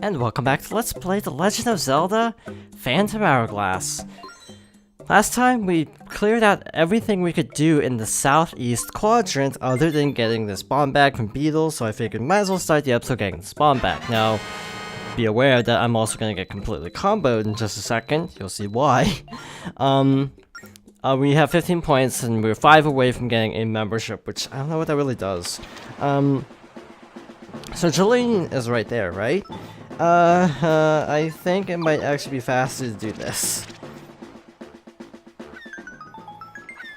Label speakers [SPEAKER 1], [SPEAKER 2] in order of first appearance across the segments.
[SPEAKER 1] and welcome back to Let's Play The Legend of Zelda Phantom Hourglass. Last time we cleared out everything we could do in the southeast quadrant other than getting this bomb bag from Beetle, so I figured we might as well start the episode getting this bomb bag. Now, be aware that I'm also going to get completely comboed in just a second, you'll see why. We have 15 points and we're 5 away from getting a membership, which I don't know what that really does. So Jolene is right there, right? I think it might actually be faster to do this.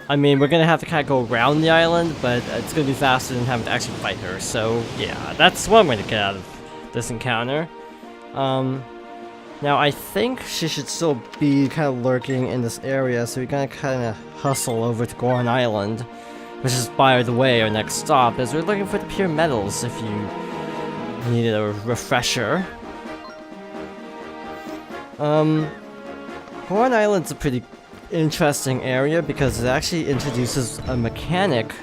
[SPEAKER 1] I mean, we're gonna have to kind of go around the island, but it's gonna be faster than having to actually fight her, so yeah, that's what I'm gonna get out of this encounter. Now I think she should still be kind of lurking in this area, so we're gonna kind of hustle over to Goron Island, which is, by the way, our next stop, as we're looking for the pure metals if you needed a refresher. Goron Island's a pretty interesting area because it actually introduces a mechanic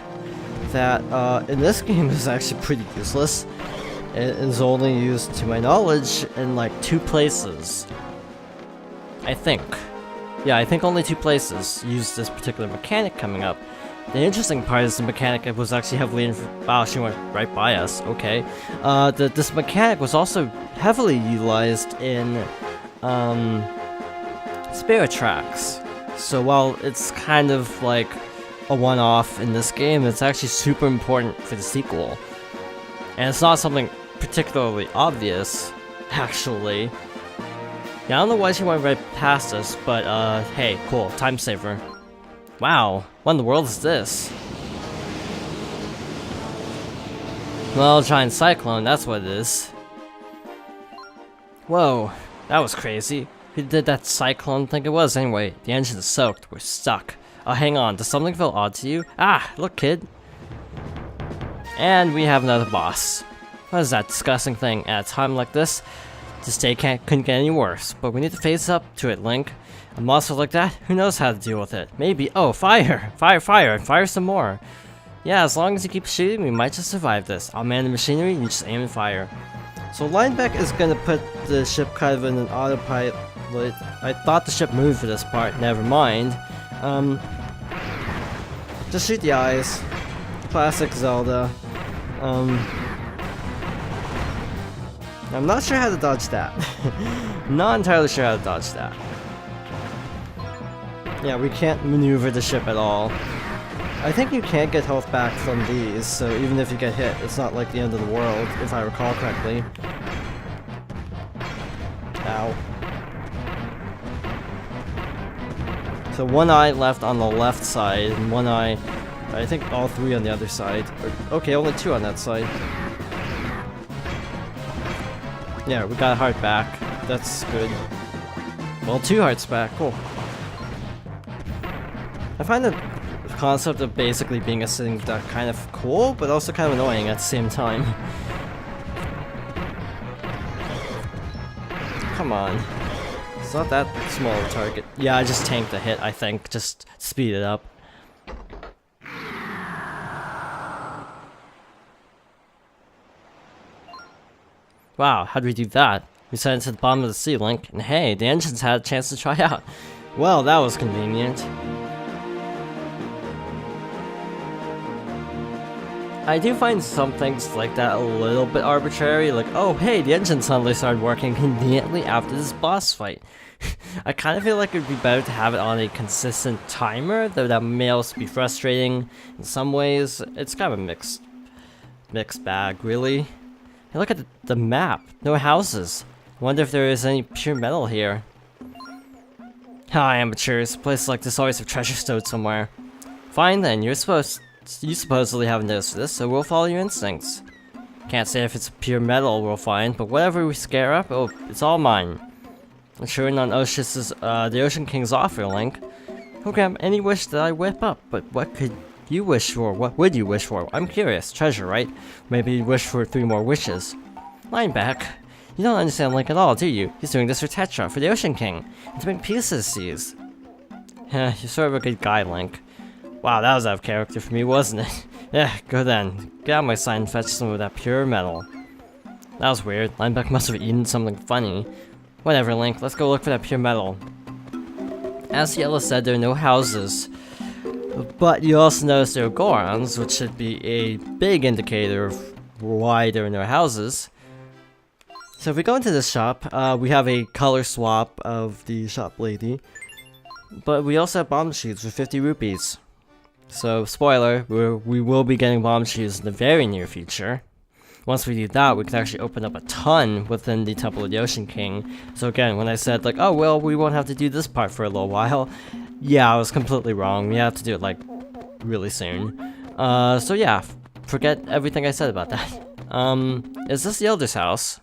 [SPEAKER 1] that in this game is actually pretty useless. It is only used, to my knowledge, in like 2 places. I think. Yeah, I think only 2 places use this particular mechanic coming up. The interesting part is the mechanic was actually heavily wow, she went right by us, okay. This mechanic was also heavily utilized in Spirit Tracks. So while it's kind of like a one-off in this game, it's actually super important for the sequel. And it's not something particularly obvious, actually. Yeah, I don't know why she went right past us, but hey, cool, time saver. Wow, what in the world is this? Well, giant cyclone, that's what it is. Whoa, that was crazy. Who did that cyclone think it was anyway? The engine is soaked, we're stuck. Oh, hang on, does something feel odd to you? Ah, look kid. And we have another boss. What is that disgusting thing? At a time like this, this day couldn't get any worse, but we need to face up to it, Link. A monster like that, who knows how to deal with it? Maybe, oh, fire! Fire, fire, fire some more. Yeah, as long as you keep shooting, we might just survive this. I'll man the machinery, and you just aim and fire. So Linebeck is gonna put the ship kind of in an autopilot. I thought the ship moved for this part, never mind. Just shoot the eyes. Classic Zelda. I'm not sure how to dodge that. Not entirely sure how to dodge that. Yeah, we can't maneuver the ship at all. I think you can't get health back from these, so even if you get hit, it's not like the end of the world, if I recall correctly. Ow. So one eye left on the left side, and one eye, I think all 3 on the other side. Okay, only 2 on that side. Yeah, we got a heart back. That's good. Well, 2 hearts back. Cool. I find the concept of basically being a sitting duck kind of cool, but also kind of annoying at the same time. Come on. It's not that small a target. Yeah, I just tanked the hit, I think. Just speed it up. Wow, how'd we do that? We sent it to the bottom of the sea, Link, and hey, the engines had a chance to try out. Well, that was convenient. I do find some things like that a little bit arbitrary, like, oh hey, the engine suddenly started working conveniently after this boss fight. I kind of feel like it would be better to have it on a consistent timer, though that may also be frustrating in some ways. It's kind of a mixed bag, really. Hey, look at the map. No houses. Wonder if there is any pure metal here. Hi, amateurs. Places like this always have treasure stowed somewhere. Fine then, you supposedly haven't noticed this, so we'll follow your instincts. Can't say if it's pure metal we'll find, but whatever we scare up, oh, it's all mine. I'm sure on Oshus's, the Ocean King's offer, Link. He'll grant any wish that I whip up, but what could you wish for? What would you wish for? I'm curious. Treasure, right? Maybe you'd wish for 3 more wishes. Lineback, you don't understand Link at all, do you? He's doing this for Tetra, for the Ocean King, and to make peace with the seas. You're sort of a good guy, Link. Wow, that was out of character for me, wasn't it? Yeah, go then. Get out my side and fetch some of that pure metal. That was weird. Linebacker must have eaten something funny. Whatever, Link. Let's go look for that pure metal. As Yellow said, there are no houses. But you also notice there are Gorons, which should be a big indicator of why there are no houses. So if we go into this shop, we have a color swap of the shop lady. But we also have bomb shoes for 50 rupees. So, spoiler, we will be getting bomb shoes in the very near future. Once we do that, we can actually open up a ton within the Temple of the Ocean King. So again, when I said like, oh well, we won't have to do this part for a little while, yeah, I was completely wrong. We have to do it like really soon. So yeah, forget everything I said about that. Is this the Elder's house?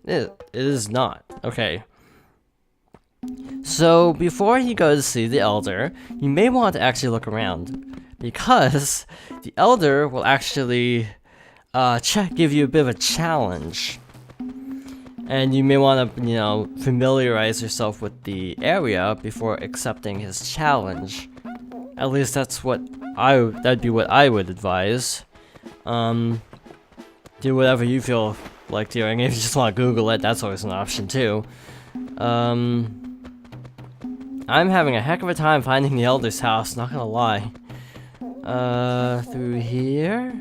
[SPEAKER 1] It is not. Okay. So before you go to see the Elder, you may want to actually look around, because the Elder will actually give you a bit of a challenge, and you may want to, you know, familiarize yourself with the area before accepting his challenge. At least that'd be what I would advise. Do whatever you feel like doing. If you just want to Google it, that's always an option too. I'm having a heck of a time finding the Elder's house, not gonna lie. Through here?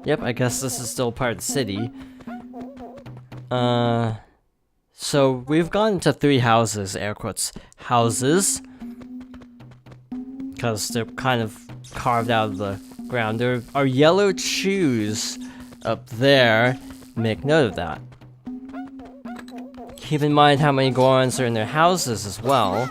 [SPEAKER 1] Yep, I guess this is still part of the city. So we've gone into 3 houses, air quotes, houses. Because they're kind of carved out of the ground. There are yellow shoes up there. Make note of that. Keep in mind how many Gorons are in their houses as well.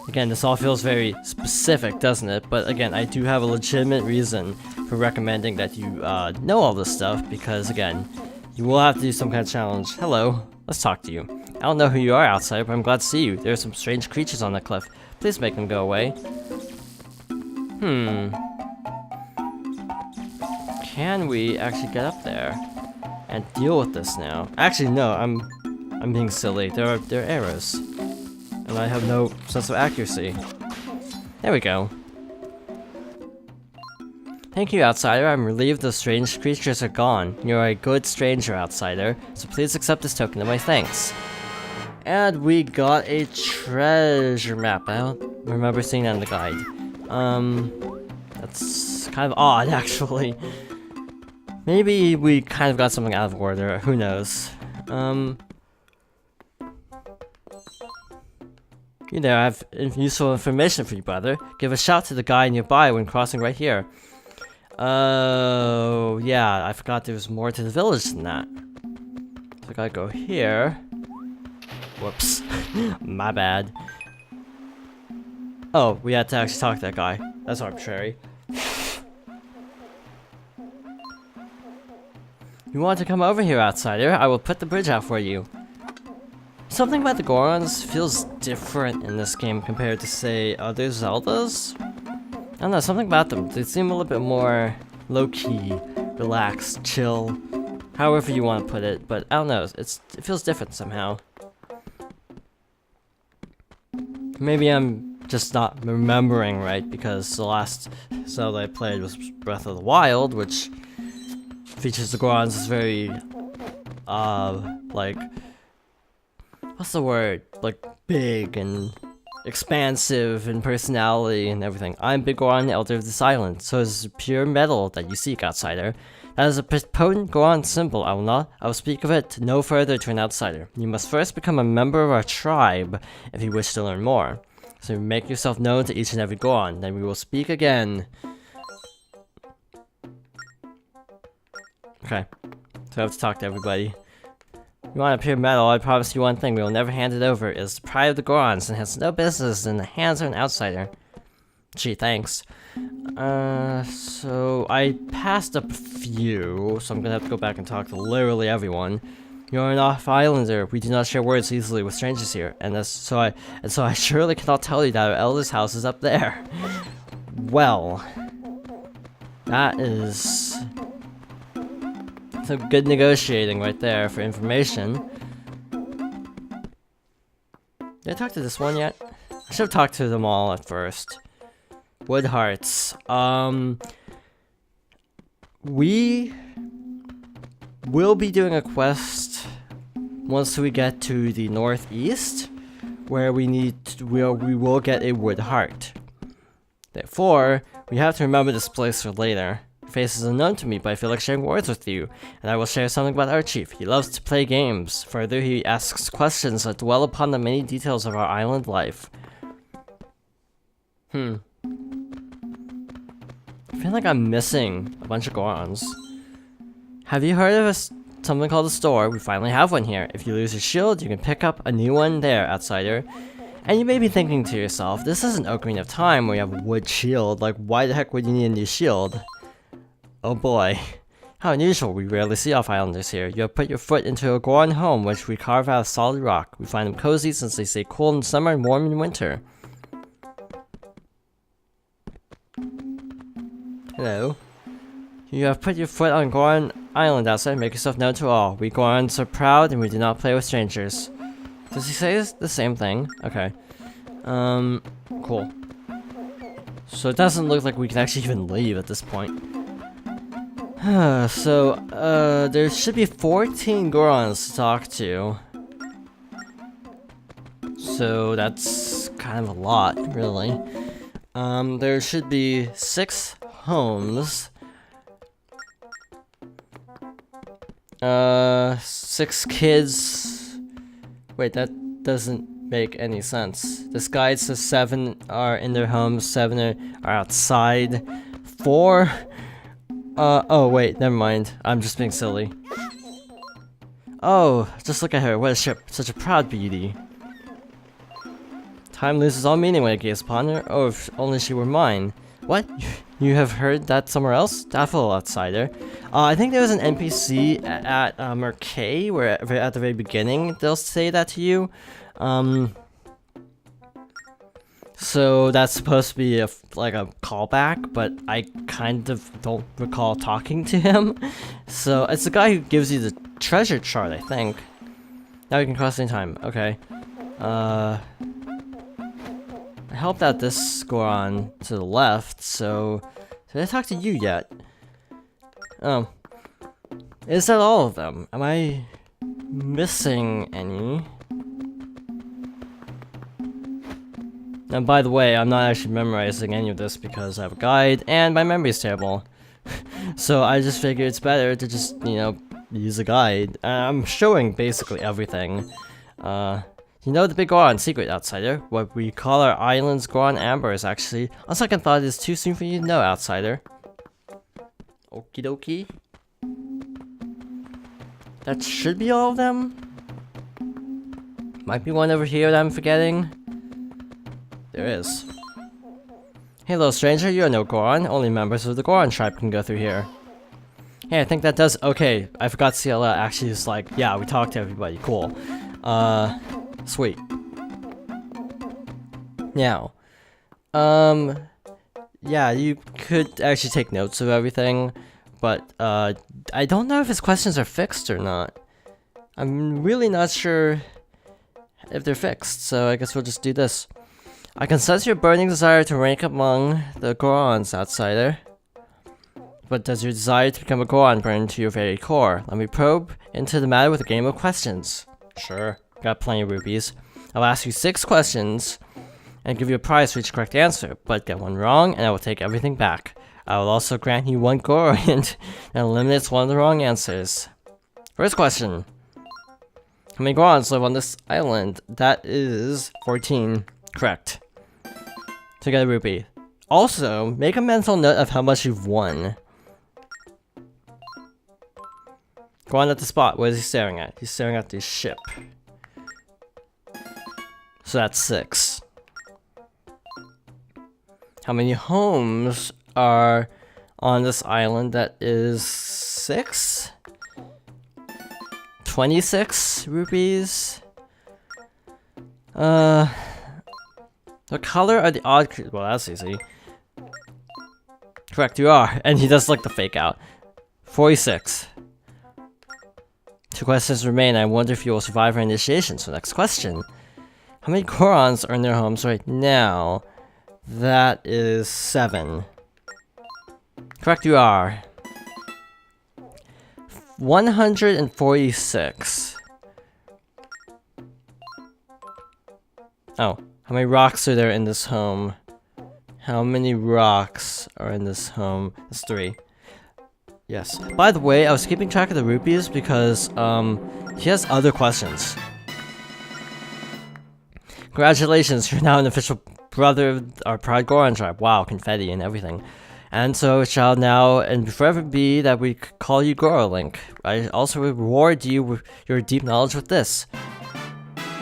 [SPEAKER 1] Again, this all feels very specific, doesn't it? But again, I do have a legitimate reason for recommending that you know all this stuff, because again, you will have to do some kind of challenge. Hello, let's talk to you. I don't know who you are, outsider, but I'm glad to see you. There are some strange creatures on the cliff. Please make them go away. Can we actually get up there and deal with this now? Actually, no, I'm being silly. There are arrows. And I have no sense of accuracy. There we go. Thank you, outsider. I'm relieved the strange creatures are gone. You're a good stranger, outsider, so please accept this token of my thanks. And we got a treasure map. I don't remember seeing that in the guide. That's kind of odd, actually. Maybe we kind of got something out of order. Who knows? You know, I have useful information for you, brother. Give a shout to the guy nearby when crossing right here. Oh, yeah, I forgot there was more to the village than that. So I gotta go here. Whoops. My bad. Oh, we had to actually talk to that guy. That's arbitrary. You want to come over here, outsider? I will put the bridge out for you. Something about the Gorons feels different in this game compared to, say, other Zeldas. I don't know, something about them. They seem a little bit more low-key, relaxed, chill, however you want to put it. But I don't know, it feels different somehow. Maybe I'm just not remembering right, because the last Zelda I played was Breath of the Wild, which features the Gorons as very, like, what's the word? Like, big and expansive in personality and everything. I'm Big Goron, Elder of this island, so it's pure metal that you seek, outsider. That is a potent Goron symbol. I will speak of it no further to an outsider. You must first become a member of our tribe if you wish to learn more. So make yourself known to each and every Goron, then we will speak again. Okay, so I have to talk to everybody. You want a pure metal, I promise you one thing, we will never hand it over. It is the pride of the Gorons and has no business in the hands of an outsider. Gee, thanks. So I passed up a few, so I'm gonna have to go back and talk to literally everyone. You're an off-islander. We do not share words easily with strangers here, and so I surely cannot tell you that our elder's house is up there. Well, that is some good negotiating right there for information. Did I talk to this one yet? I should have talked to them all at first. Wood hearts. We will be doing a quest once we get to the northeast, where we will get a wood heart. Therefore, we have to remember this place for later. Your face is unknown to me, but I feel like sharing words with you, and I will share something about our chief. He loves to play games. Further, he asks questions that dwell upon the many details of our island life. I feel like I'm missing a bunch of Gorons. Have you heard of something called a store? We finally have one here. If you lose your shield, you can pick up a new one there, outsider. And you may be thinking to yourself, this isn't Ocarina of Time where you have a wood shield. Like, why the heck would you need a new shield? Oh boy. How unusual, we rarely see off-islanders here. You have put your foot into a Goron home, which we carve out of solid rock. We find them cozy since they stay cool in summer and warm in winter. Hello. You have put your foot on Goron Island outside. Make yourself known to all. We Gorons are proud and we do not play with strangers. Does he say the same thing? Okay. Cool. So it doesn't look like we can actually even leave at this point. So, there should be 14 Gorons to talk to. So that's kind of a lot, really. There should be 6 homes. 6 kids. Wait, that doesn't make any sense. This guide says 7 are in their homes, 7 are outside. 4. Oh wait, never mind. I'm just being silly. Oh, just look at her. What a ship. Such a proud beauty. Time loses all meaning when I gaze upon her. Oh, if only she were mine. What? You have heard that somewhere else? Doubtful, outsider. I think there was an NPC at Merkay, where at the very beginning they'll say that to you. So that's supposed to be like a callback, but I kind of don't recall talking to him. So it's the guy who gives you the treasure chart, I think. Now you can cross any time. Okay. I helped out this Goron to the left, so did I talk to you yet? Oh. Is that all of them? Am I missing any? And by the way, I'm not actually memorizing any of this because I have a guide and my memory is terrible. So I just figured it's better to just, you know, use a guide. I'm showing basically everything. You know the big Goron secret, outsider? What we call our island's Goron Amber is actually, on second thought, it is too soon for you to know, outsider. Okie dokie. That should be all of them? Might be one over here that I'm forgetting. There is. Hey little stranger, you are no Goron. Only members of the Goron tribe can go through here. Hey, I think that does- okay, I forgot CLA actually is like, yeah, we talked to everybody, cool. Sweet. Now, yeah, you could actually take notes of everything, but, I don't know if his questions are fixed or not. I'm really not sure if they're fixed, so I guess we'll just do this. I can sense your burning desire to rank among the Gorons, outsider. But does your desire to become a Goron burn to your very core? Let me probe into the matter with a game of questions. Sure, got plenty of rupees. I'll ask you 6 questions and give you a prize for each correct answer, but get one wrong and I will take everything back. I will also grant you 1 Goron that eliminates one of the wrong answers. First question. How many Gorons live on this island? That is 14. Correct. To get a rupee. Also, make a mental note of how much you've won. Go on at the spot. What is he staring at? He's staring at the ship. So that's 6. How many homes are on this island? That is 6? 26 rupees? The color of the odd well, that's easy. Correct, you are. And he does like the fake out. 46. 2 questions remain. I wonder if you will survive our initiation. So next question. How many Gorons are in their homes right now? That is 7. Correct, you are. 146. Oh, how many rocks are there in this home? How many rocks are in this home? It's 3. Yes. By the way, I was keeping track of the rupees because, he has other questions. Congratulations, you're now an official brother of our proud Goron tribe. Wow, confetti and everything. And so it shall now and forever be that we call you Gorolink. I also reward you with your deep knowledge with this.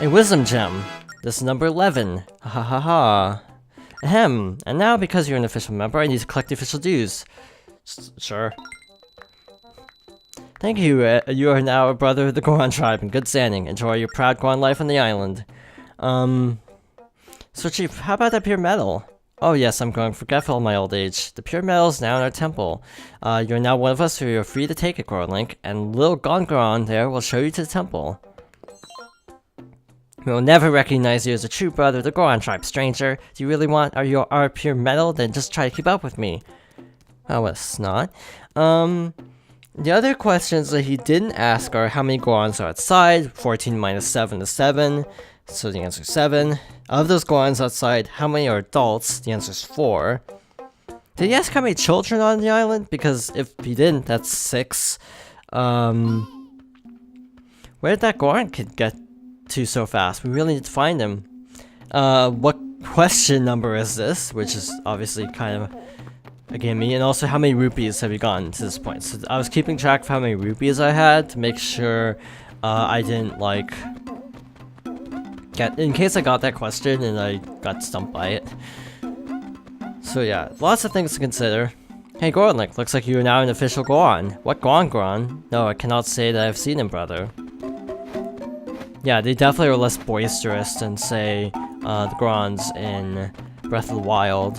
[SPEAKER 1] A wisdom gem. This is number 11. Ha ha ha ha. Ahem. And now, because you're an official member, I need to collect the official dues. Sure. Thank you. You are now a brother of the Goron tribe in good standing. Enjoy your proud Goron life on the island. So Chief, how about that pure metal? Oh yes, I'm growing forgetful in my old age. The pure metal is now in our temple. You're now one of us, so you're free to take it, Gorolink. And little Goron there will show you to the temple. We will never recognize you as a true brother of the Goron tribe, stranger. Do you really want our pure metal? Then just try to keep up with me. Oh, what a snot. The other questions that he didn't ask are how many Gorons are outside. 14 minus 7 is 7. So the answer is 7. Of those Gorons outside, how many are adults? The answer is 4. Did he ask how many children are on the island? Because if he didn't, that's 6. Where did that Goron kid get to so fast? We really need to find him. What question number is this? Which is obviously kind of a gimme. And also, how many rupees have you gotten to this point? So I was keeping track of how many rupees I had to make sure I didn't like in case I got that question and I got stumped by it. So yeah, lots of things to consider. Hey Gorolink, looks like you are now an official Goron. What Goron? No, I cannot say that I've seen him, brother. Yeah, they definitely are less boisterous than, say, the Gorons in Breath of the Wild.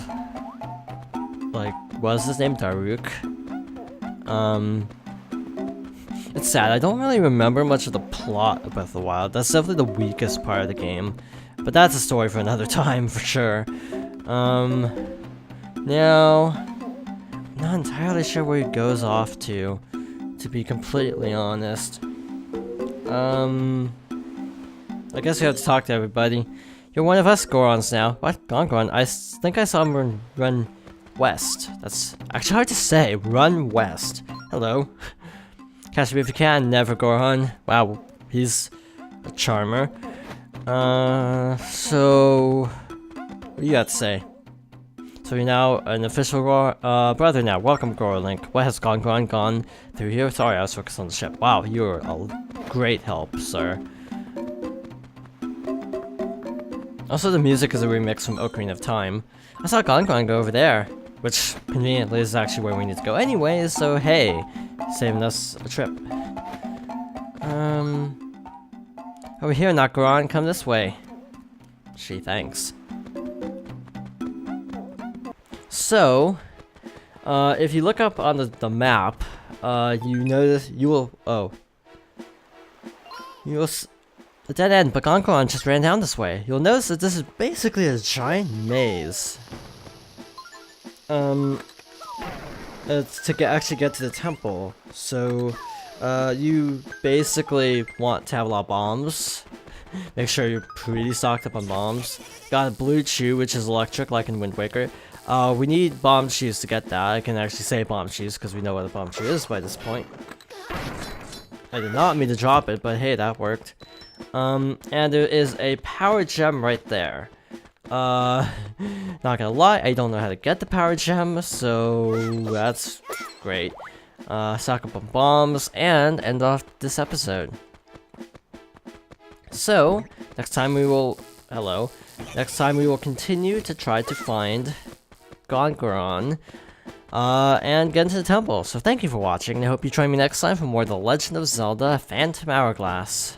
[SPEAKER 1] Like, what is his name? Daruk. It's sad, I don't really remember much of the plot of Breath of the Wild. That's definitely the weakest part of the game. But that's a story for another time, for sure. Now, I'm not entirely sure where he goes off to be completely honest. I guess we have to talk to everybody. You're one of us Gorons now. What? Goron? I think I saw him run west. That's actually hard to say. Run west. Hello. Catch me if you can, never Goron. Wow, he's a charmer. So what do you got to say? So you're now an official brother now. Welcome, Gorolink. What has gone through here? Sorry, I was focused on the ship. Wow, you're a great help, sir. Also, the music is a remix from Ocarina of Time. I saw Goron go over there, which conveniently is actually where we need to go anyways, so hey, saving us a trip. Over here, not Goron, come this way. Gee, thanks. So, if you look up on the map, you notice, you will a dead end, but Goron just ran down this way. You'll notice that this is basically a giant maze. It's to actually get to the temple. So, you basically want to have a lot of bombs. Make sure you're pretty stocked up on bombs. Got a blue chew, which is electric, like in Wind Waker. We need bomb chews to get that. I can actually say bomb chews because we know what a bomb chew is by this point. I did not mean to drop it, but hey, that worked. And there is a power gem right there. Not gonna lie, I don't know how to get the power gem, so that's great. Stock up on bombs and end off this episode. So, next time we will continue to try to find Goron, and get into the temple. So thank you for watching, and I hope you join me next time for more of The Legend of Zelda Phantom Hourglass.